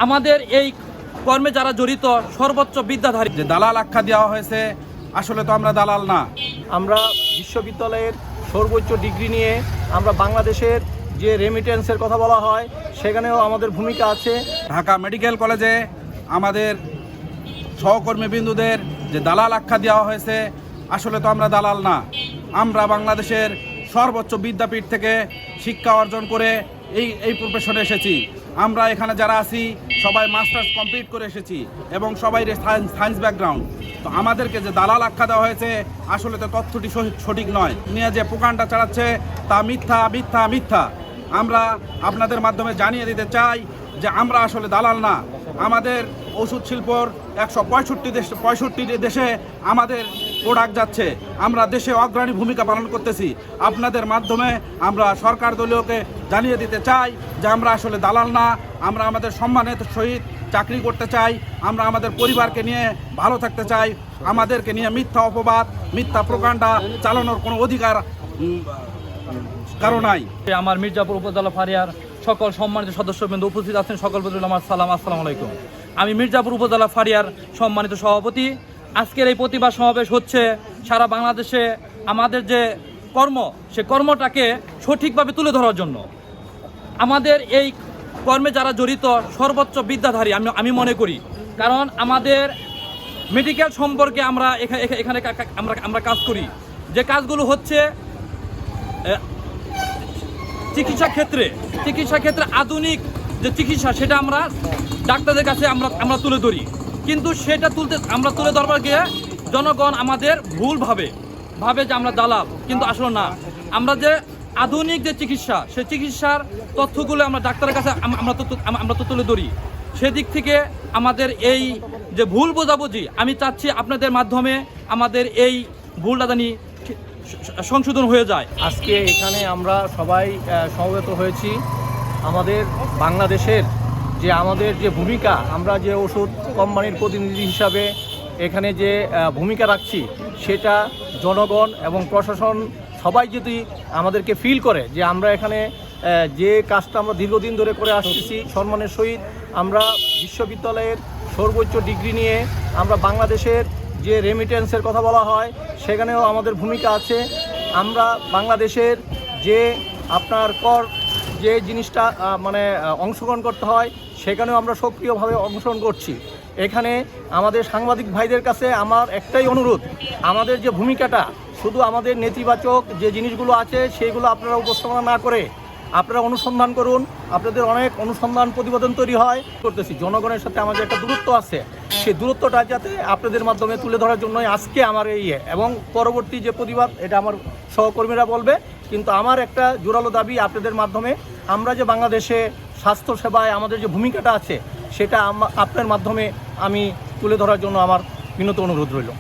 আমাদের এই কর্মে যারা জড়িত সর্বোচ্চ বিদ্যাধারী যে দালাল আখ্যা দেওয়া হয়েছে, আসলে তো আমরা দালাল না। আমরা বিশ্ববিদ্যালয়ের সর্বোচ্চ ডিগ্রি নিয়ে আমরা বাংলাদেশের যে রেমিটেন্সের কথা বলা হয় সেখানেও আমাদের ভূমিকা আছে। ঢাকা মেডিকেল কলেজে আমাদের সহকর্মীবৃন্দুদের যে দালাল আখ্যা দেওয়া হয়েছে, আসলে তো আমরা দালাল না। আমরা বাংলাদেশের সর্বোচ্চ বিদ্যাপীঠ থেকে শিক্ষা অর্জন করে এই প্রফেশনে এসেছি। আমরা এখানে যারা আছি সবাই মাস্টার্স কমপ্লিট করে এসেছি এবং সবাই সায়েন্স ব্যাকগ্রাউন্ড। তো আমাদেরকে যে দালাল আখ্যা দেওয়া হয়েছে, আসলে তো তথ্যটি সঠিক নয়। নিয়ে যে প্রকাণ্ডা চালাচ্ছে তা মিথ্যা মিথ্যা মিথ্যা। আমরা আপনাদের মাধ্যমে জানিয়ে দিতে চাই যে আমরা আসলে দালাল না। আমাদের ওষুধ শিল্পর 165 দেশে আমাদের প্রোডাক্ট যাচ্ছে। আমরা দেশে অগ্রণী ভূমিকা পালন করতেছি। আপনাদের মাধ্যমে আমরা সরকার দলীয়কে জানিয়ে দিতে চাই যে আমরা আসলে দালাল না। আমরা আমাদের সম্মানের সহিত চাকরি করতে চাই। আমরা আমাদের পরিবারকে নিয়ে ভালো থাকতে চাই। আমাদেরকে নিয়ে মিথ্যা অপবাদ, মিথ্যা প্রকাণ্ডা চালানোর কোনো অধিকার কারো নাই। আমার মির্জাপুর উপজেলা ফারিয়ার সকল সম্মানিত সদস্যবৃন্দ উপস্থিত আছেন, সকল প্রতি আমার সালাম, আসসালামু আলাইকুম। আমি মির্জাপুর উপজেলা ফারিয়ার সম্মানিত সভাপতি। আজকের এই প্রতিবাদ সমাবেশ হচ্ছে সারা বাংলাদেশে আমাদের যে কর্ম, সে কর্মটাকে সঠিকভাবে তুলে ধরার জন্য। আমাদের এই কর্মে যারা জড়িত সর্বোচ্চ বিদ্যাধারী আমি মনে করি। কারণ আমাদের মেডিকেল সম্পর্কে আমরা এখানে আমরা কাজ করি। যে কাজগুলো হচ্ছে চিকিৎসা ক্ষেত্রে আধুনিক যে চিকিৎসা, সেটা আমরা ডাক্তারদের কাছে আমরা তুলে ধরি। কিন্তু সেটা তুলে ধরবার গিয়ে জনগণ আমাদের ভুল ভাবে যে আমরা দালাল, কিন্তু আসলে না। আমরা যে আধুনিক যে চিকিৎসা, সেই চিকিৎসার তথ্যগুলো আমরা ডাক্তারের কাছে আমরা তো তুলে ধরি। সেদিক থেকে আমাদের এই যে ভুল বোঝাবুঝি, আমি চাচ্ছি আপনাদের মাধ্যমে আমাদের এই ভুলটা জানি সংশোধন হয়ে যায়। আজকে এখানে আমরা সবাই সমবেত হয়েছি আমাদের বাংলাদেশের আমাদের যে ভূমিকা, আমরা যে ওষুধ কোম্পানির প্রতিনিধি হিসাবে এখানে যে ভূমিকা রাখছি, সেটা জনগণ এবং প্রশাসন সবাই যদি আমাদেরকে ফিল করে যে আমরা এখানে যে কাজটা আমরা দীর্ঘদিন ধরে করে আসতেছি সম্মানের সহিত, আমরা বিশ্ববিদ্যালয়ের সর্বোচ্চ ডিগ্রি নিয়ে আমরা বাংলাদেশের যে রেমিটেন্সের কথা বলা হয় সেখানেও আমাদের ভূমিকা আছে। আমরা বাংলাদেশের যে আপনার কর যে জিনিসটা অংশগ্রহণ করতে হয়, সেখানেও আমরা সক্রিয়ভাবে অংশগ্রহণ করছি। এখানে আমাদের সাংবাদিক ভাইদের কাছে আমার একটাই অনুরোধ, আমাদের যে ভূমিকাটা শুধু আমাদের নেতিবাচক যে জিনিসগুলো আছে সেইগুলো আপনারা উপস্থাপনা না করে আপনারা অনুসন্ধান করুন। আপনাদের অনেক অনুসন্ধান প্রতিবেদন তৈরি হয় করতেছি। জনগণের সাথে আমাদের একটা দূরত্ব আছে, সেই দূরত্বটা যাতে আপনাদের মাধ্যমে তুলে ধরার জন্যই আজকে আমার এই এবং পরবর্তী যে প্রতিবাদ, এটা আমার সহকর্মীরা বলবে। কিন্তু আমার একটা জোরালো দাবি, আপনাদের মাধ্যমে আমরা যে বাংলাদেশে স্বাস্থ্যসেবায় আমাদের যে ভূমিকাটা আছে, সেটা আপনার মাধ্যমে আমি তুলে ধরার জন্য আমার বিনীত অনুরোধ রইল।